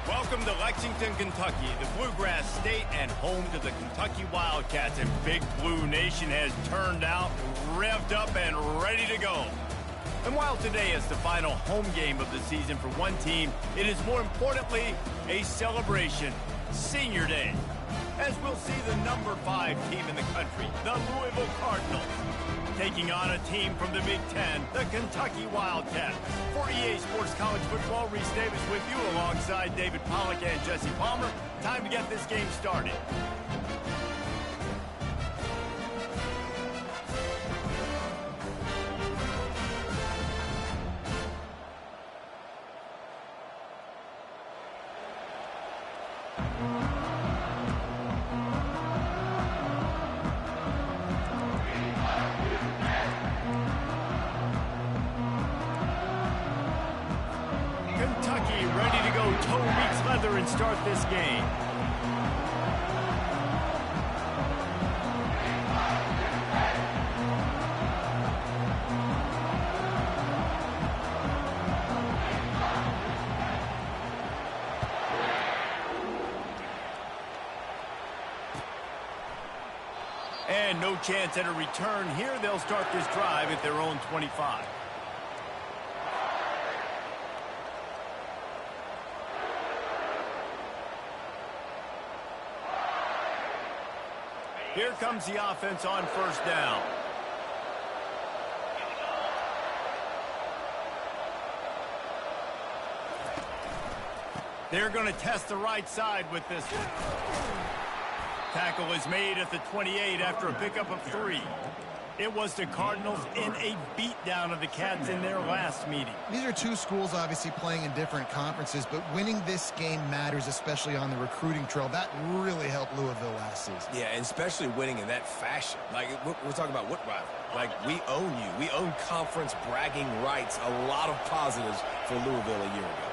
Welcome to Lexington, Kentucky, the Bluegrass State and home to the Kentucky Wildcats. And Big Blue Nation has turned out, revved up, and ready to go. And while today is the final home game of the season for one team, it is more importantly a celebration, Senior Day, as we'll see the number 5 team in the country, the Louisville Cardinals, taking on a team from the Big Ten, the Kentucky Wildcats. For EA Sports College Football, Reese Davis with you alongside David Pollack and Jesse Palmer. Time to get this game started. Kentucky ready to go toe meets leather and start this game. And no chance at a return here. They'll start this drive at their own 25. Here comes the offense on first down. They're going to test the right side with this one. Tackle is made at the 28 after a pickup of 3. It was the Cardinals in a beatdown of the Cats in their last meeting. These are two schools obviously playing in different conferences, but winning this game matters, especially on the recruiting trail. That really helped Louisville last season. Yeah, and especially winning in that fashion. Like, we're talking about what rival? Like, we own you. We own conference bragging rights. A lot of positives for Louisville a year ago.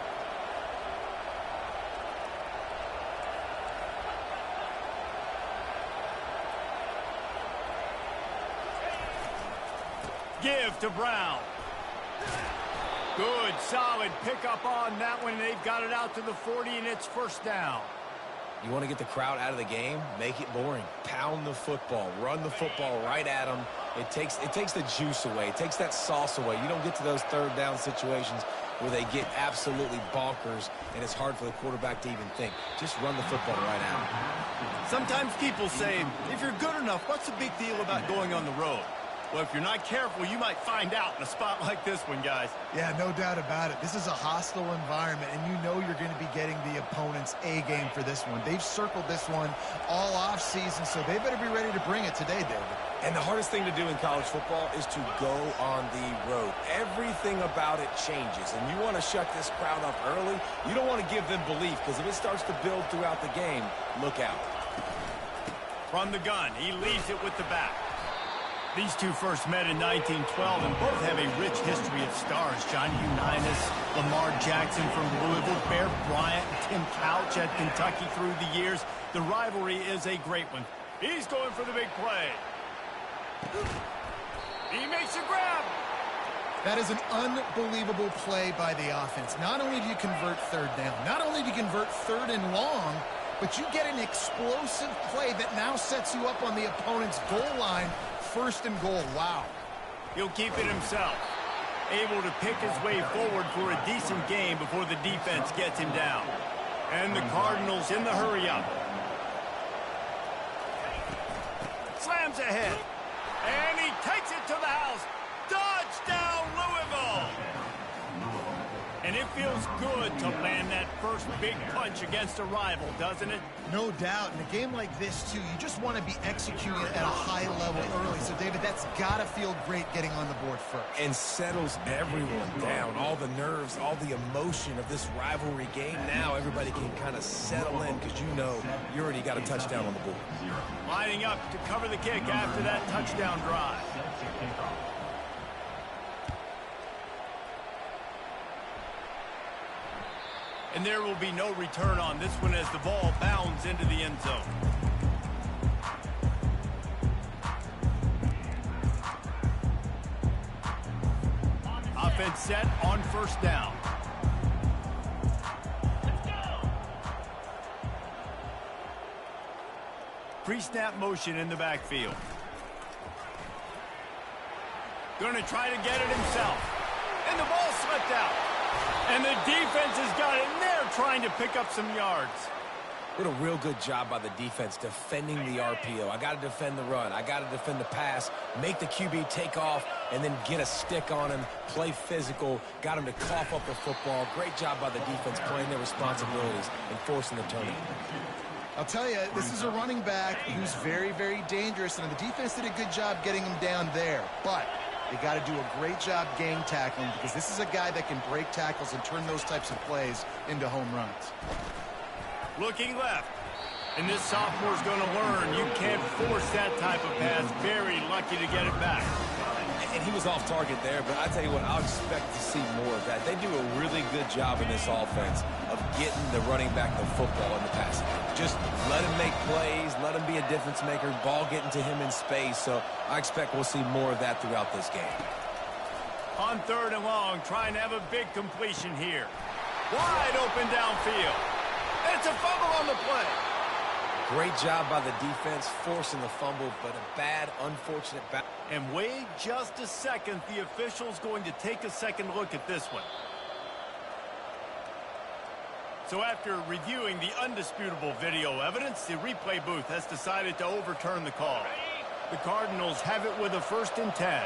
Give to Brown. Good, solid pickup on that one. They've got it out to the 40, and it's first down. You want to get the crowd out of the game? Make it boring. Pound the football. Run the football right at them. It takes the juice away. It takes that sauce away. You don't get to those third down situations where they get absolutely bonkers, and it's hard for the quarterback to even think. Just run the football right at them. Sometimes people say, if you're good enough, what's the big deal about going on the road? Well, if you're not careful, you might find out in a spot like this one, guys. Yeah, no doubt about it. This is a hostile environment, and you know you're going to be getting the opponent's A-game for this one. They've circled this one all off-season, so they better be ready to bring it today, David. And the hardest thing to do in college football is to go on the road. Everything about it changes, and you want to shut this crowd up early. You don't want to give them belief, because if it starts to build throughout the game, look out. From the gun, he leaves it with the back. These two first met in 1912 and both have a rich history of stars. Johnny Unitas, Lamar Jackson from Louisville, Bear Bryant, and Tim Couch at Kentucky through the years. The rivalry is a great one. He's going for the big play. He makes a grab. That is an unbelievable play by the offense. Not only do you convert third down, not only do you convert third and long, but you get an explosive play that now sets you up on the opponent's goal line. First and goal. Wow. He'll keep it himself. Able to pick his way forward for a decent game before the defense gets him down. And the Cardinals in the hurry-up. Slams ahead. And he takes it to the house. Touchdown, Louisville! And it feels good to land that first big punch against a rival, doesn't it? No doubt. In a game like this, too, you just want to be executing at a high level early. So, David, that's got to feel great getting on the board first. And settles everyone down. All the nerves, all the emotion of this rivalry game. Now everybody can kind of settle in because you know you already got a touchdown on the board. Lining up to cover the kick after that touchdown drive. And there will be no return on this one as the ball bounds into the end zone. Offense set on first down. Pre-snap motion in the backfield. Going to try to get it himself. And the ball slipped out. And the defense has got it in there trying to pick up some yards. Did a real good job by the defense defending the RPO. I got to defend the run. I got to defend the pass, make the QB take off, and then get a stick on him, play physical, got him to cough up the football. Great job by the defense playing their responsibilities and forcing the turnover. I'll tell you, this is a running back who's very, very dangerous, and the defense did a good job getting him down there. But they got to do a great job gang tackling because this is a guy that can break tackles and turn those types of plays into home runs. Looking left. And this sophomore's going to learn you can't force that type of pass. Very lucky to get it back. And he was off target there, but I tell you what, I'll expect to see more of that. They do a really good job in this offense of getting the running back the football in the passing game. Just let him make plays, let him be a difference maker, ball getting to him in space. So I expect we'll see more of that throughout this game. On 3rd and long, trying to have a big completion here. Wide open downfield. It's a fumble on the play. Great job by the defense forcing the fumble, but a bad, unfortunate back. And wait just a second. The official's going to take a second look at this one. So after reviewing the undisputable video evidence, the replay booth has decided to overturn the call. The Cardinals have it with a 1st and 10.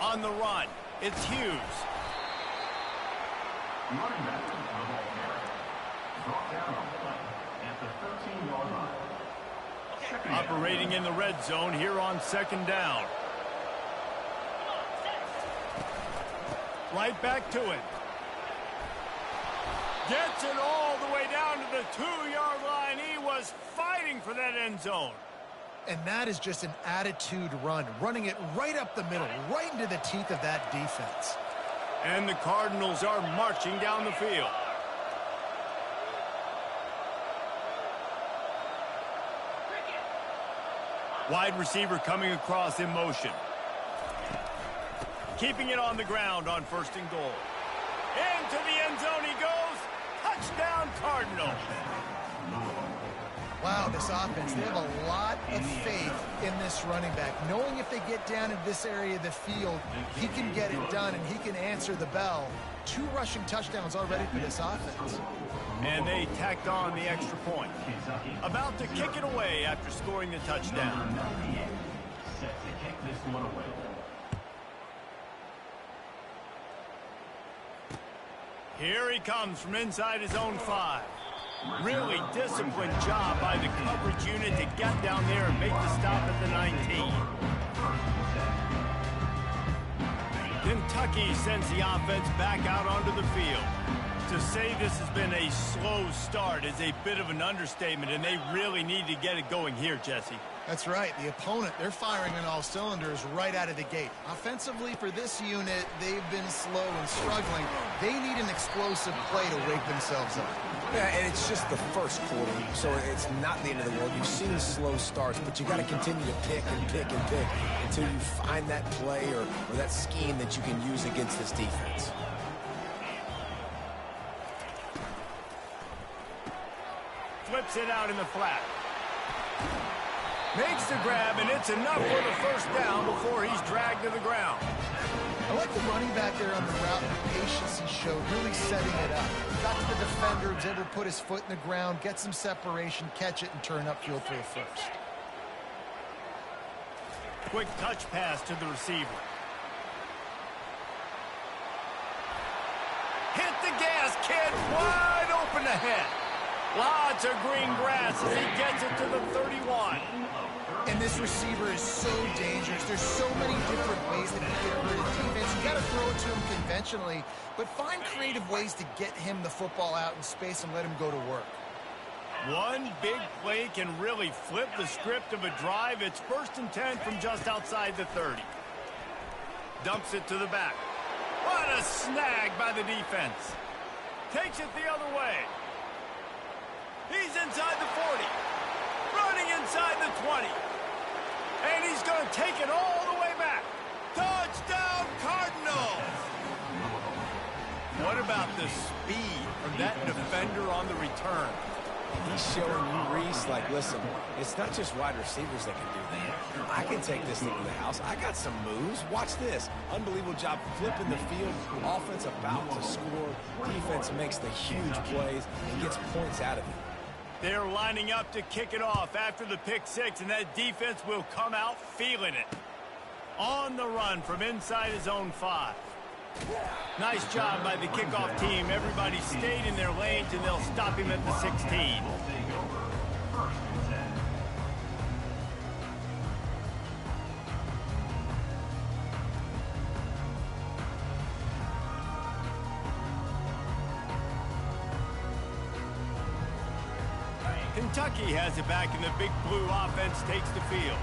On the run, it's Hughes. Running back, the ball carrier. Brought down on play at the 13-yard line. Operating in the red zone here on 2nd down. Right back to it. Gets it all the way down to the 2-yard line. He was fighting for that end zone. And that is just an attitude run, running it right up the middle, right into the teeth of that defense. And the Cardinals are marching down the field. Wide receiver coming across in motion. Keeping it on the ground on 1st and goal. Into the end zone he goes. Touchdown Cardinals. Wow, this offense, they have a lot of faith in this running back. Knowing if they get down in this area of the field, he can get it done and he can answer the bell. 2 rushing touchdowns already for this offense. And they tacked on the extra point. About to kick it away after scoring the touchdown. Set to kick this one away. Here he comes from inside his own 5. Really disciplined job by the coverage unit to get down there and make the stop at the 19. Kentucky sends the offense back out onto the field. To say this has been a slow start is a bit of an understatement, and they really need to get it going here, Jesse. That's right. The opponent, they're firing on all cylinders right out of the gate. Offensively, for this unit, they've been slow and struggling. They need an explosive play to wake themselves up. Yeah, and it's just the first quarter, so it's not the end of the world. You've seen slow starts, but you got to continue to pick and pick and pick until you find that play or that scheme that you can use against this defense. Flips it out in the flat. Makes the grab, and it's enough for the 1st down before he's dragged to the ground. I like the running back there on the route and the patience he showed, really setting it up. Got to the defender, was able to put his foot in the ground, get some separation, catch it, and turn upfield for a 1st. Quick touch pass to the receiver. Hit the gas, kid. Wide open ahead. Lots of green grass as he gets it to the 31. And this receiver is so dangerous. There's so many different ways that he can hurt his defense. You got to throw it to him conventionally, but find creative ways to get him the football out in space and let him go to work. One big play can really flip the script of a drive. It's 1st and 10 from just outside the 30. Dumps it to the back. What a snag by the defense. Takes it the other way. He's inside the 40. Running inside the 20. And he's going to take it all the way back. Touchdown, Cardinals! What about the speed from that defender on the return? And he's showing you, Reese, like, listen, it's not just wide receivers that can do that. I can take this thing to the house. I got some moves. Watch this. Unbelievable job flipping the field. Offense about to score. Defense makes the huge plays and gets points out of it. They're lining up to kick it off after the pick six, and that defense will come out feeling it. On the run from inside his own 5. Nice job by the kickoff team. Everybody stayed in their lanes, and they'll stop him at the 16. Kentucky has it back, and the Big Blue offense takes the field.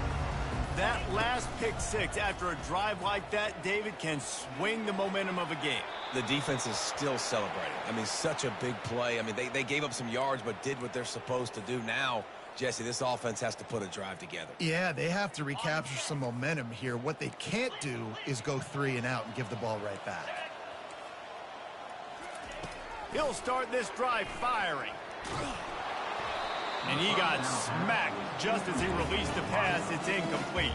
That last pick six after a drive like that, David, can swing the momentum of a game. The defense is still celebrating. I mean, such a big play. I mean, they gave up some yards but did what they're supposed to do. Now, Jesse, this offense has to put a drive together. Yeah, they have to recapture some momentum here. What they can't do is go 3 and out and give the ball right back. He'll start this drive firing. And he got smacked just as he released the pass. It's incomplete.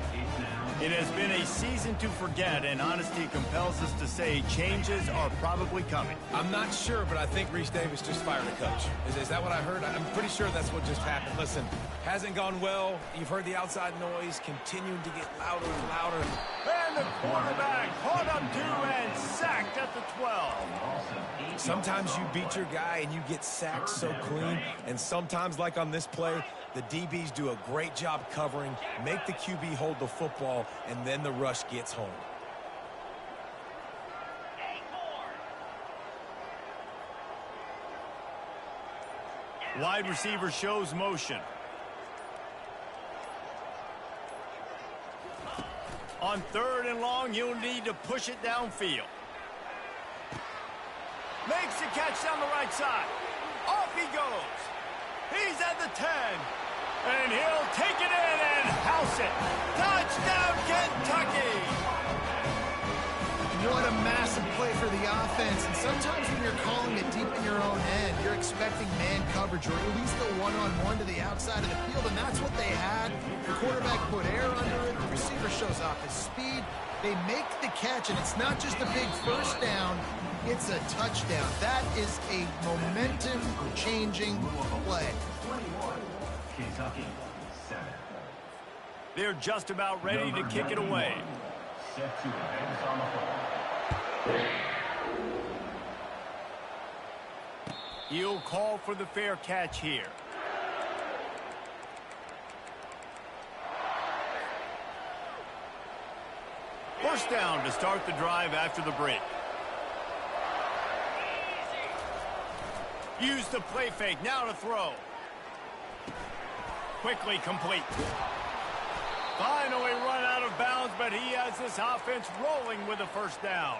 It has been a season to forget, and honesty compels us to say changes are probably coming. I'm not sure, but I think Reese Davis just fired a coach. Is that what I heard? I'm pretty sure that's what just happened. Listen, hasn't gone well. You've heard the outside noise continuing to get louder and louder. And the quarterback caught up to and sacked at the 12. Sometimes you beat your guy and you get sacked so clean, and sometimes, like on this play, the DBs do a great job covering, make the QB hold the football, and then the rush gets home. Wide receiver shows motion. On 3rd and long, you'll need to push it downfield. Makes the catch down the right side. Off he goes. He's at the 10. And he'll take it in and house it. Touchdown, Kentucky! What a massive play for the offense. And sometimes when you're calling it deep in your own end, you're expecting man coverage or at least a one-on-one to the outside of the field, and that's what they had. The quarterback put air under it. The receiver shows off his speed. They make the catch, and it's not just a big first down. It's a touchdown. That is a momentum-changing play. Kentucky, 7. They're just about ready to kick it away. Set to advance on the ball. He'll call for the fair catch here. First down to start the drive after the break. Use the play fake, now to throw. Quickly complete. Finally run out of bounds, but he has this offense rolling with a first down.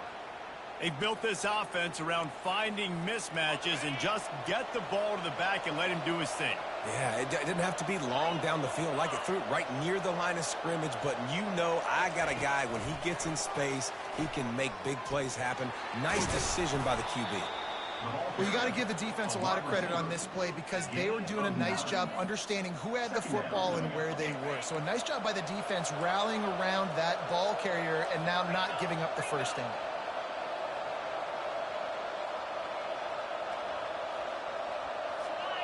They built this offense around finding mismatches and just get the ball to the back and let him do his thing. Yeah, it didn't have to be long down the field. Like it threw it right near the line of scrimmage, but you know I got a guy, when he gets in space, he can make big plays happen. Nice decision by the QB. Well, you got to give the defense a lot of credit on this play because they were doing a nice job understanding who had the football and where they were. So a nice job by the defense rallying around that ball carrier and now not giving up the first down.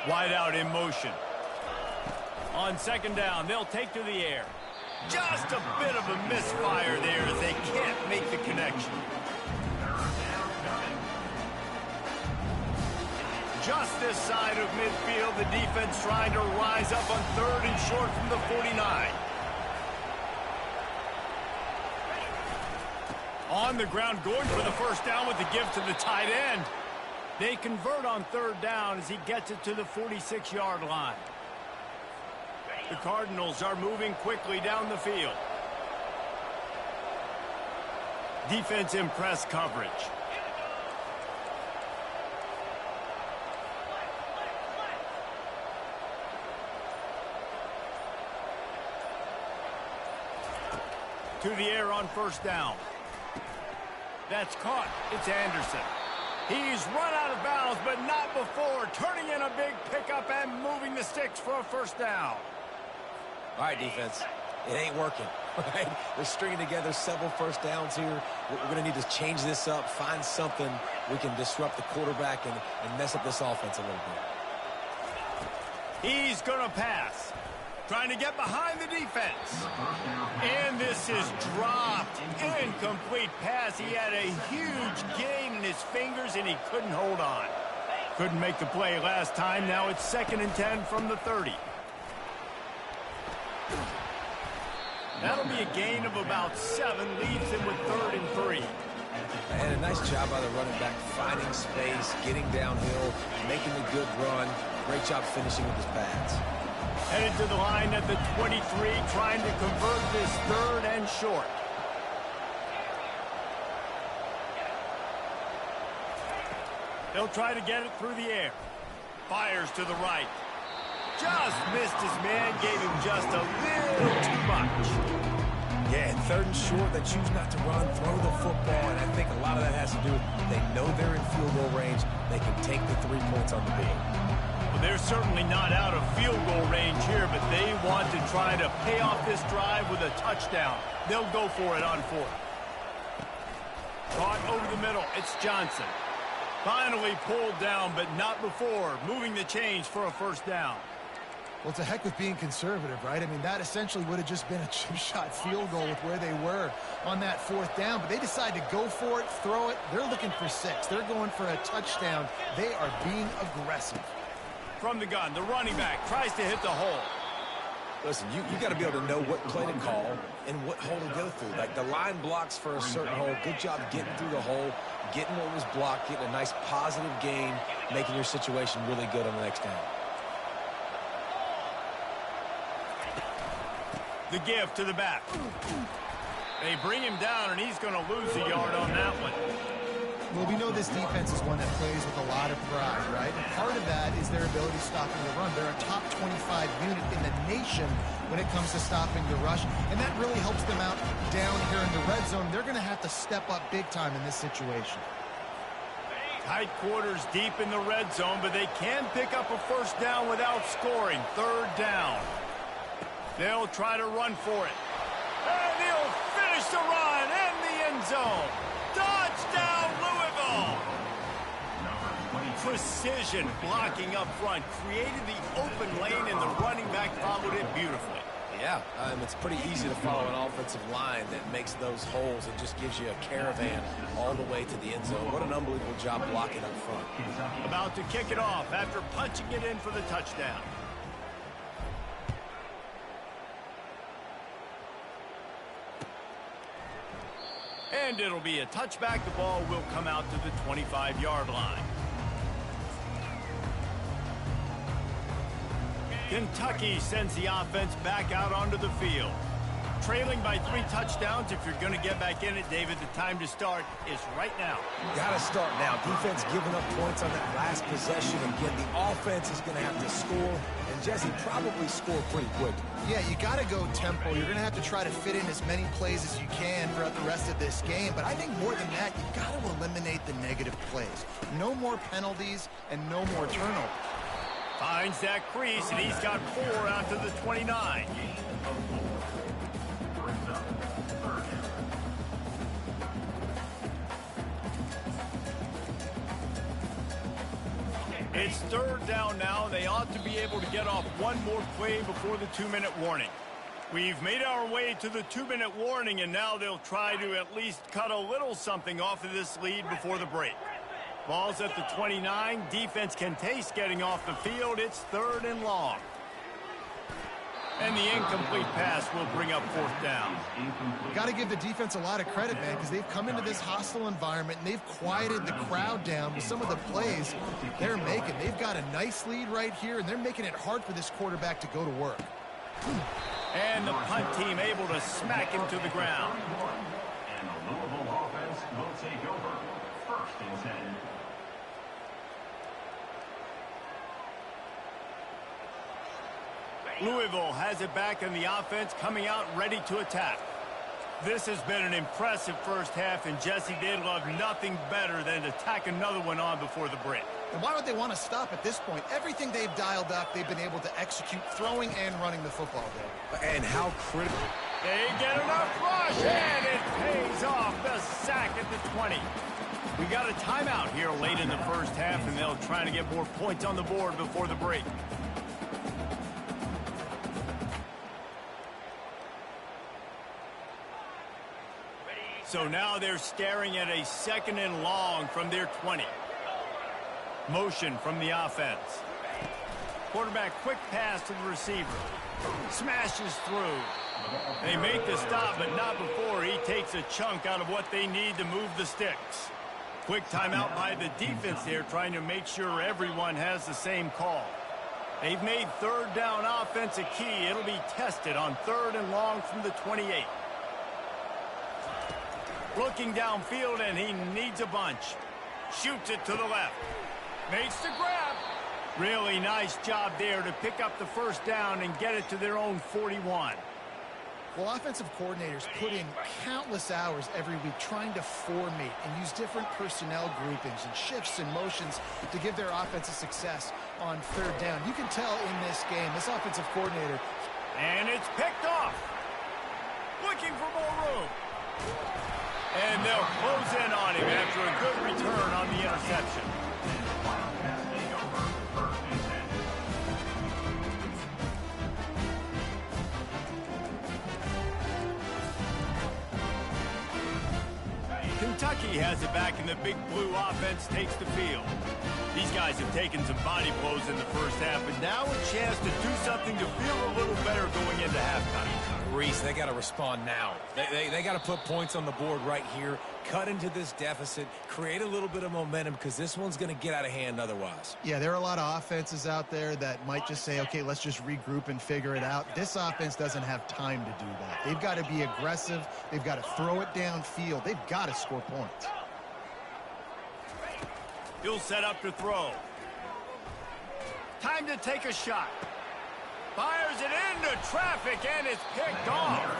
Wide out in motion. On second down, they'll take to the air. Just a bit of a misfire there as they can't make the connection. Just this side of midfield, the defense trying to rise up on 3rd and short from the 49. On the ground, going for the first down with the give to the tight end. They convert on 3rd down as he gets it to the 46-yard line. The Cardinals are moving quickly down the field. Defense in press coverage. To the air on first down. That's caught. It's Anderson. He's run out of bounds, but not before turning in a big pickup and moving the sticks for a first down. All right, defense. It ain't working, right? They're stringing together several first downs here. We're going to need to change this up, find something we can disrupt the quarterback and mess up this offense a little bit. He's going to pass. Trying to get behind the defense. And this is dropped. Incomplete pass. He had a huge gain in his fingers, and he couldn't hold on. Couldn't make the play last time. Now it's 2nd and 10 from the 30. That'll be a gain of about 7. Leaves him with 3rd and 3. And a nice job by the running back, finding space, getting downhill, making a good run. Great job finishing with his pads. Headed to the line at the 23, trying to convert this 3rd and short. They'll try to get it through the air. Fires to the right. Just missed his man, gave him just a little too much. Yeah, 3rd and short, they choose not to run, throw the football, and I think a lot of that has to do with they know they're in field goal range. They can take the 3 points on the board. Well, they're certainly not out of field goal range here, but they want to try to pay off this drive with a touchdown. They'll go for it on 4th. Caught over the middle. It's Johnson. Finally pulled down, but not before moving the chains for a first down. Well, to heck with being conservative, right? I mean, that essentially would have just been a chip-shot field goal with where they were on that 4th down. But they decide to go for it, throw it. They're looking for 6. They're going for a touchdown. They are being aggressive. From the gun, the running back tries to hit the hole. Listen, you got to be able to know what play to call and what hole to go through. Like the line blocks for a certain hole. Good job getting through the hole, getting what was blocked, getting a nice positive gain, making your situation really good on the next down. The give to the back. They bring him down, and he's going to lose a yard on that one. Well, we know this defense is one that plays with a lot of pride, right? And part of that is their ability stopping the run. They're a top 25 unit in the nation when it comes to stopping the rush, and that really helps them out down here in the red zone. They're going to have to step up big time in this situation. Tight quarters deep in the red zone, but they can pick up a first down without scoring. 3rd down. They'll try to run for it. And he'll finish the run in the end zone. Touchdown, Louisville! Precision blocking up front created the open lane, and the running back followed it beautifully. Yeah, it's pretty easy to follow an offensive line that makes those holes and just gives you a caravan all the way to the end zone. What an unbelievable job blocking up front. About to kick it off after punching it in for the touchdown. And it'll be a touchback. The ball will come out to the 25-yard line. Kentucky sends the offense back out onto the field. Trailing by 3 touchdowns. If you're going to get back in it, David, the time to start is right now. Got to start now. Defense giving up points on that last possession. Again, the offense is going to have to score, and Jesse probably score pretty quick. Yeah, you got to go tempo. You're going to have to try to fit in as many plays as you can throughout the rest of this game. But I think more than that, you've got to eliminate the negative plays. No more penalties and no more turnovers. Finds that crease, and he's got 4 out to the 29. It's 3rd down now. They ought to be able to get off one more play before the 2-minute warning. We've made our way to the 2-minute warning, and now they'll try to at least cut a little something off of this lead before the break. Ball's at the 29. Defense can taste getting off the field. It's 3rd and long. And the incomplete pass will bring up 4th down. Got to give the defense a lot of credit, man, because they've come into this hostile environment and they've quieted the crowd down with some of the plays they're making. They've got a nice lead right here, and they're making it hard for this quarterback to go to work. And the punt team able to smack him to the ground. And the Louisville offense will take over. 1st and 10. Louisville has it back, and the offense coming out ready to attack. This has been an impressive first half, and Jesse, they'd love nothing better than to tack another one on before the break. And why would they want to stop at this point? Everything they've dialed up, they've been able to execute throwing and running the football there. And how critical. They get enough rush, and it pays off. The sack at the 20. We got a timeout here late in the first half, and they'll try to get more points on the board before the break. So now they're staring at a 2nd and long from their 20. Motion from the offense. Quarterback quick pass to the receiver. Smashes through. They make the stop, but not before he takes a chunk out of what they need to move the sticks. Quick timeout by the defense there, trying to make sure everyone has the same call. They've made 3rd down offense a key. It'll be tested on 3rd and long from the 28. Looking downfield, and he needs a bunch. Shoots it to the left. Makes the grab. Really nice job there to pick up the 1st down and get it to their own 41. Well, offensive coordinators put in countless hours every week trying to formate and use different personnel groupings and shifts and motions to give their offensive success on 3rd down. You can tell in this game, this offensive coordinator. And it's picked off. Looking for more room. And they'll close in on him after a good return on the interception. Kentucky has it back, and the Big Blue offense takes the field. These guys have taken some body blows in the first half, but now a chance to do something to feel a little better going into halftime. Reese, they got to respond now. They got to put points on the board right here, cut into this deficit, create a little bit of momentum, because this one's going to get out of hand otherwise. Yeah, there are a lot of offenses out there that might just say, okay, let's just regroup and figure it out. This offense doesn't have time to do that. They've got to be aggressive. They've got to throw it downfield. They've got to score points. He'll set up to throw. Time to take a shot. Fires it into traffic, and it's picked off.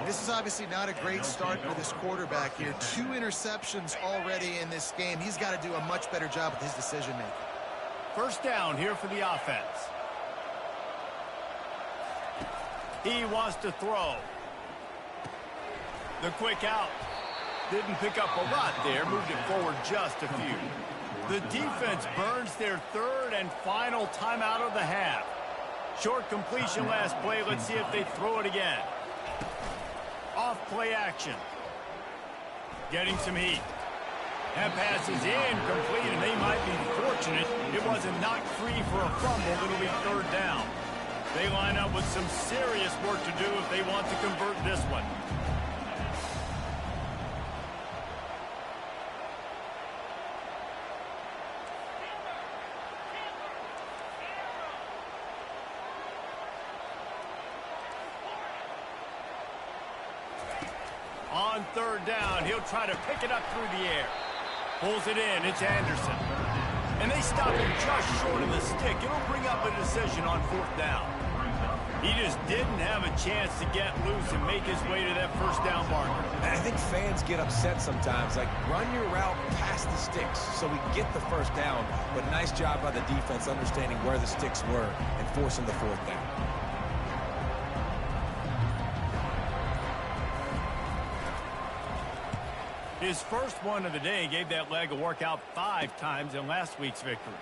This is obviously not a great start for this quarterback here. 2 interceptions already in this game. He's got to do a much better job with his decision-making. 1st down here for the offense. He wants to throw. The quick out. Didn't pick up a lot there. Moved it forward just a few. The defense burns their 3rd and final timeout of the half. Short completion last play. Let's see if they throw it again. Off play action. Getting some heat. That pass is incomplete, and they might be fortunate it wasn't knocked free for a fumble. It'll be 3rd down. They line up with some serious work to do if they want to convert this one. On 3rd down, he'll try to pick it up through the air. Pulls it in, it's Anderson. And they stop him just short of the stick. It'll bring up a decision on 4th down. He just didn't have a chance to get loose and make his way to that 1st down marker. And I think fans get upset sometimes, like run your route past the sticks so we get the 1st down. But nice job by the defense understanding where the sticks were and forcing the 4th down. His first one of the day gave that leg a workout 5 times in last week's victory.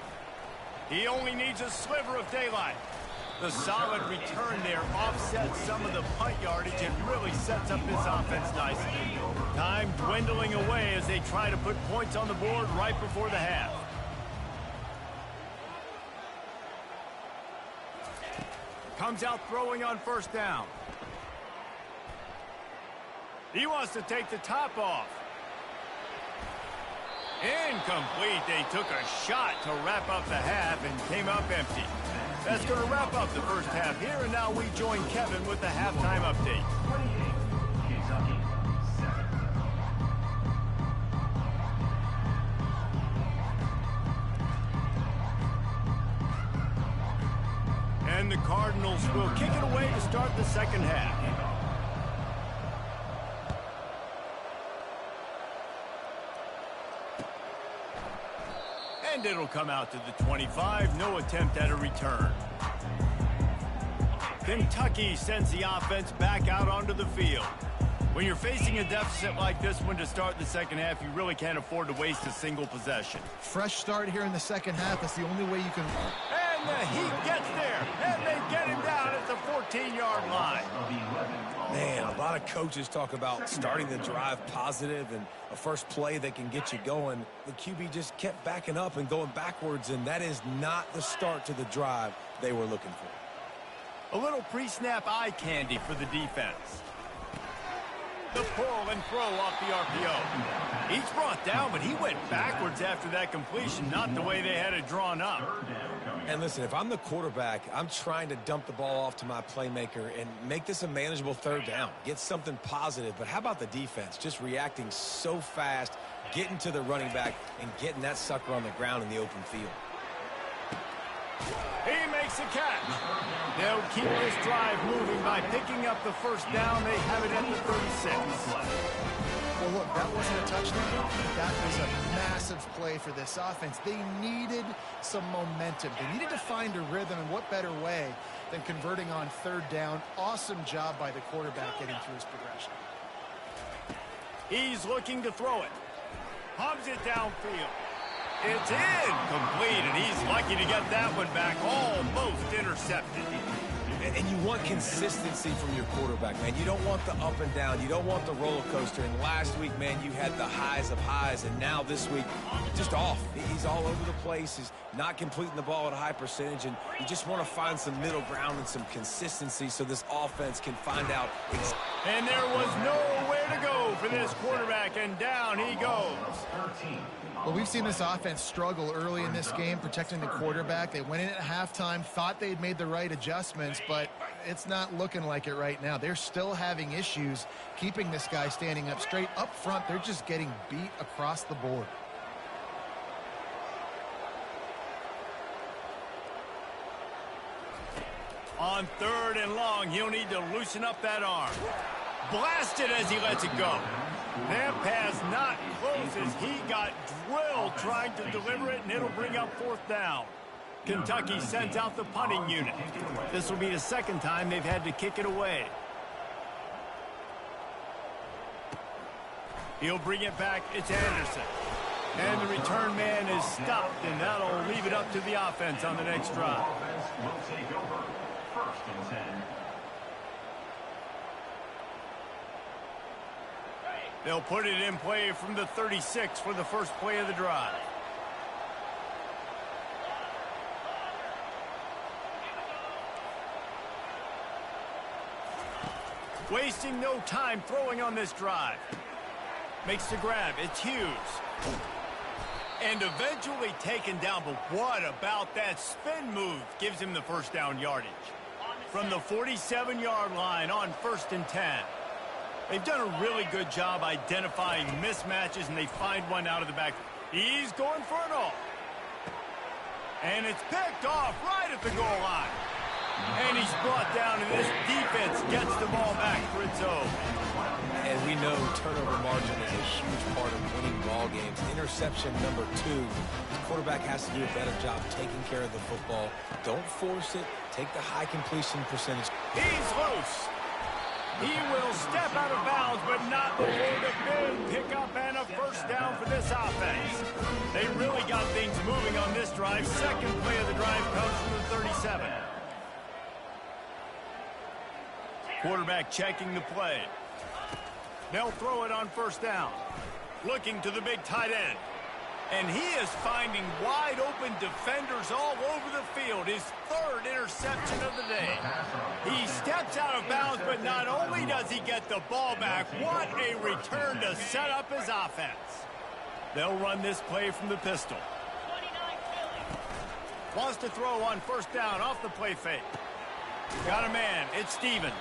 He only needs a sliver of daylight. The solid return there offsets some of the punt yardage and really sets up this offense nicely. Time dwindling away as they try to put points on the board right before the half. Comes out throwing on 1st down. He wants to take the top off. Incomplete. They took a shot to wrap up the half and came up empty. That's going to wrap up the first half here, and now we join Kevin with the halftime update. Kentucky 7. And the Cardinals will kick it away to start the second half. And it'll come out to the 25. No attempt at a return. Kentucky sends the offense back out onto the field. When you're facing a deficit like this one to start the second half, you really can't afford to waste a single possession. Fresh start here in the second half. That's the only way you can... And the Heat gets there, and they get him down at the 14-yard line. Man, a lot of coaches talk about starting the drive positive and a first play that can get you going. The QB just kept backing up and going backwards, and that is not the start to the drive they were looking for. A little pre-snap eye candy for the defense. The pull and throw off the RPO. He's brought down, but he went backwards after that completion, not the way they had it drawn up. And listen, if I'm the quarterback, I'm trying to dump the ball off to my playmaker and make this a manageable third down. Get something positive. But how about the defense? Just reacting so fast, getting to the running back, and getting that sucker on the ground in the open field. He makes a catch. They'll keep this drive moving by picking up the first down. They have it at the 36. Well, look, that wasn't a touchdown. That was a massive play for this offense. They needed some momentum. They needed to find a rhythm, and what better way than converting on third down. Awesome job by the quarterback getting through his progression. He's looking to throw it. Pumps it downfield. It's incomplete, and he's lucky to get that one back. Almost intercepted. And you want consistency from your quarterback, man. You don't want the up and down. You don't want the roller coaster. And last week, man, you had the highs of highs. And now this week, just off. He's all over the place. He's not completing the ball at a high percentage. And you just want to find some middle ground and some consistency so this offense can find out. And there was nowhere to go for this quarterback. And down he goes. Well, we've seen this offense struggle early in this game, protecting the quarterback. They went in at halftime, thought they had made the right adjustments, but it's not looking like it right now. They're still having issues keeping this guy standing up straight. Up front, they're just getting beat across the board. On third and long, he'll need to loosen up that arm. Blasted as he lets it go. That pass not close as he got drilled trying to deliver it, and it'll bring up fourth down. Kentucky sends out the punting unit. This will be the second time they've had to kick it away. He'll bring it back. It's Anderson. And the return man is stopped, and that'll leave it up to the offense on the next drive. Will take over. First and 10. They'll put it in play from the 36 for the first play of the drive. Wasting no time throwing on this drive. Makes the grab. It's Hughes. And eventually taken down, but what about that spin move? Gives him the first down yardage. From the 47-yard line on first and 10. They've done a really good job identifying mismatches, and they find one out of the back. He's going for it all. And it's picked off right at the goal line. And he's brought down, and this defense gets the ball back for its own. And we know turnover margin is a huge part of winning ball games. Interception number 2. The quarterback has to do a better job taking care of the football. Don't force it. Take the high completion percentage. He's loose. He will step out of bounds, but not before the big pickup and a first down for this offense. They really got things moving on this drive. Second play of the drive comes from the 37. Quarterback checking the play. They'll throw it on first down. Looking to the big tight end. And he is finding wide open defenders all over the field. His third interception of the day. He steps out of bounds, but not only does he get the ball back, what a return to set up his offense. They'll run this play from the pistol. Wants to throw on first down off the play fake. Got a man. It's Stevens.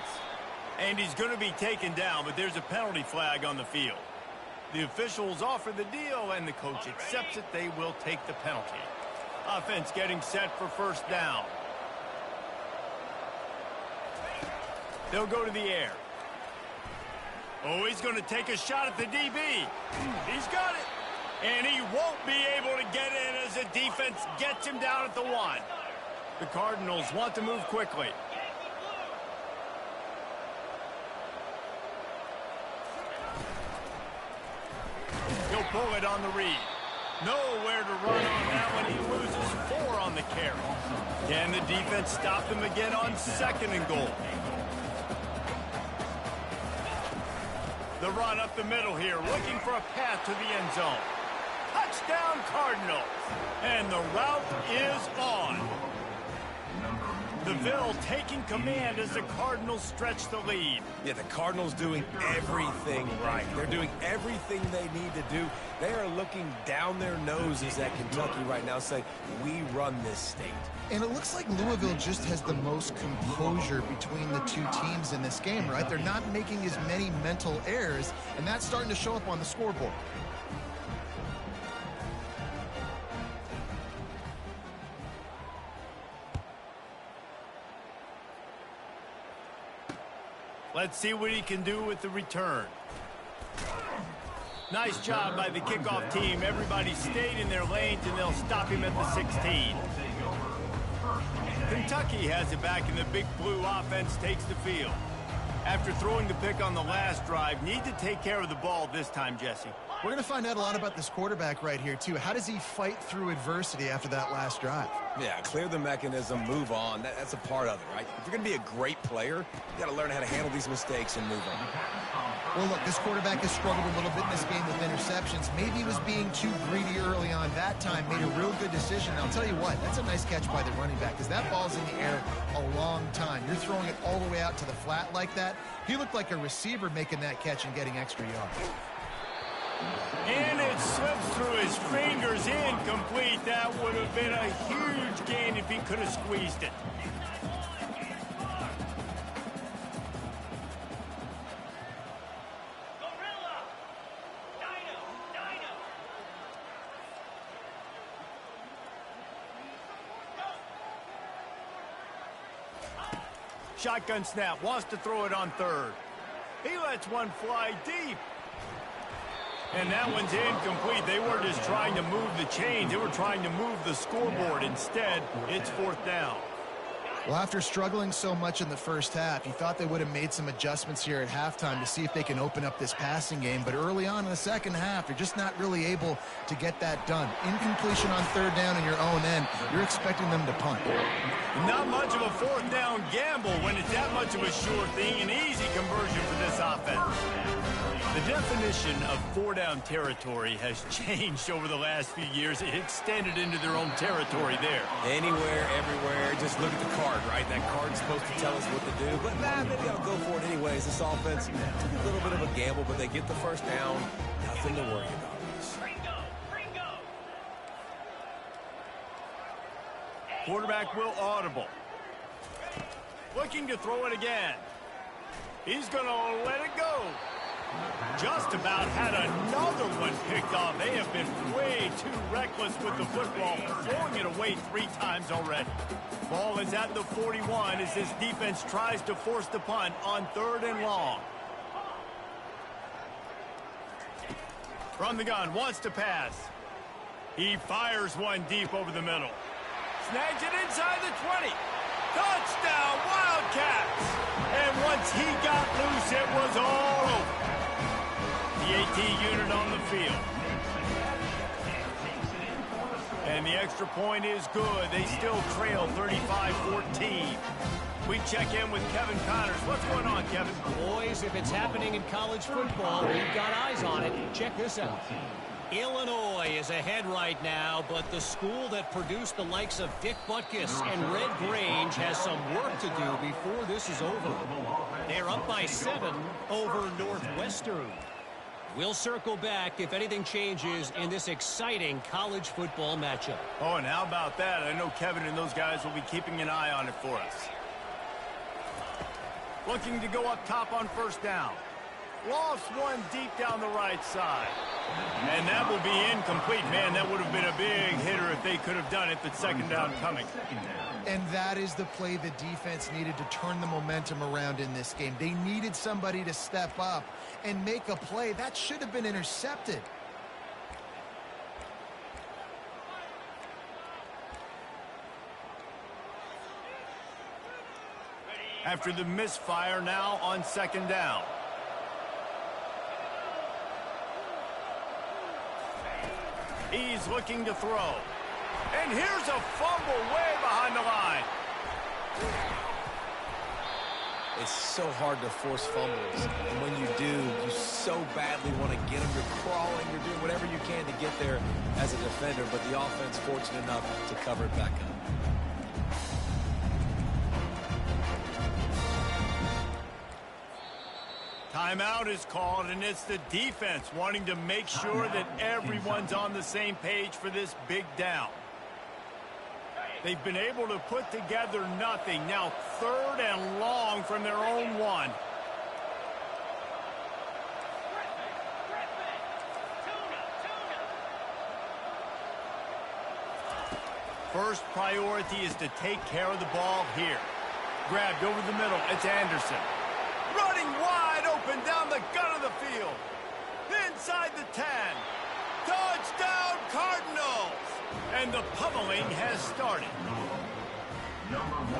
And he's going to be taken down, but there's a penalty flag on the field. The officials offer the deal, and the coach accepts it. They will take the penalty. Offense getting set for first down. They'll go to the air. Oh, he's going to take a shot at the DB. He's got it. And he won't be able to get in as the defense gets him down at the 1. The Cardinals want to move quickly. He'll pull it on the read. Nowhere to run on that one. He loses 4 on the carry. Can the defense stop them again on 2nd and goal? The run up the middle here, looking for a path to the end zone. Touchdown Cardinals. And the route is on. DeVille taking command as the Cardinals stretch the lead. Yeah, the Cardinals doing everything right. They're doing everything they need to do. They are looking down their noses at Kentucky right now, saying, we run this state. And it looks like Louisville just has the most composure between the two teams in this game, right? They're not making as many mental errors, and that's starting to show up on the scoreboard. Let's see what he can do with the return. Nice job by the kickoff team. Everybody stayed in their lanes, and they'll stop him at the 16. Kentucky has it back, and the Big Blue offense takes the field. After throwing the pick on the last drive, need to take care of the ball this time, Jesse. We're going to find out a lot about this quarterback right here, too. How does he fight through adversity after that last drive? Yeah, clear the mechanism, move on. That's a part of it, right? If you're going to be a great player, you got to learn how to handle these mistakes and move on. Well, look, this quarterback has struggled a little bit in this game with interceptions. Maybe he was being too greedy early on that time, made a real good decision. And I'll tell you what, that's a nice catch by the running back, because that ball's in the air a long time. You're throwing it all the way out to the flat like that. He looked like a receiver making that catch and getting extra yards. And it slips through his fingers, incomplete. That would have been a huge gain if he could have squeezed it. Shotgun snap, wants to throw it on 3rd. He lets one fly deep. And that one's incomplete. They were just trying to move the chains. They were trying to move the scoreboard. Instead, it's 4th down. Well, after struggling so much in the first half, you thought they would have made some adjustments here at halftime to see if they can open up this passing game. But early on in the second half, you're just not really able to get that done. Incompletion on 3rd down in your own end, you're expecting them to punt. Not much of a 4th down gamble when it's that much of a sure thing. An easy conversion for this offense. The definition of 4-down territory has changed over the last few years. It extended into their own territory there. Anywhere, everywhere, just look at the card, right? That card's supposed to tell us what to do, but maybe I'll go for it anyways. This offense took a little bit of a gamble, but they get the 1st down. Nothing to worry about. Quarterback will audible. Looking to throw it again. He's going to let it go. Just about had another one picked off. They have been way too reckless with the football, throwing it away 3 times already. Ball is at the 41 as this defense tries to force the punt on 3rd and long. From the gun, wants to pass. He fires one deep over the middle. Snags it inside the 20. Touchdown, Wildcats! And once he got loose, it was all over. The AT unit on the field. And the extra point is good. They still trail 35-14. We check in with Kevin Connors. What's going on, Kevin? Boys, if it's happening in college football, we've got eyes on it. Check this out. Illinois is ahead right now, but the school that produced the likes of Dick Butkus and Red Grange has some work to do before this is over. They're up by 7 over Northwestern. We'll circle back if anything changes in this exciting college football matchup. Oh, and how about that? I know Kevin and those guys will be keeping an eye on it for us. Looking to go up top on 1st down. Lofts one deep down the right side. And that will be incomplete. Man, that would have been a big hitter if they could have done it. The 2nd down coming. And that is the play the defense needed to turn the momentum around in this game. They needed somebody to step up and make a play. That should have been intercepted. after the misfire now on 2nd down. He's looking to throw. And here's a fumble way behind the line. It's so hard to force fumbles, and when you do, you so badly want to get them. You're crawling, you're doing whatever you can to get there as a defender, but the offense fortunate enough to cover it back up. Timeout is called, and it's the defense wanting to make sure that everyone's on the same page for this big down. They've been able to put together nothing. Now 3rd and long from their own 1. First priority is to take care of the ball here. Grabbed over the middle. It's Anderson. Running wide open down the gut of the field. Inside the 10. Touchdown Cardinals! And the pummeling has started.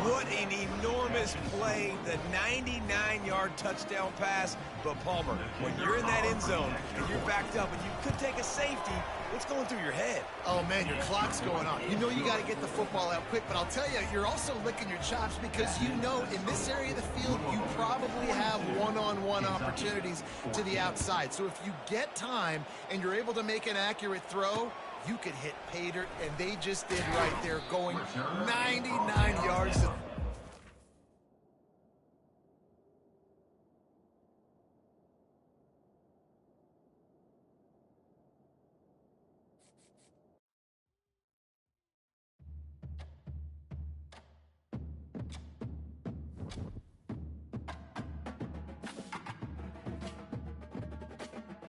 What an enormous play, the 99-yard touchdown pass. But Palmer, when you're in that end zone and you're backed up and you could take a safety, what's going through your head? Oh, man, your clock's going on. You know you got to get the football out quick, but I'll tell you, you're also licking your chops because you know in this area of the field, you probably have one-on-one opportunities to the outside. So if you get time and you're able to make an accurate throw, you could hit pay dirt, and they just did right there, going 99 yards.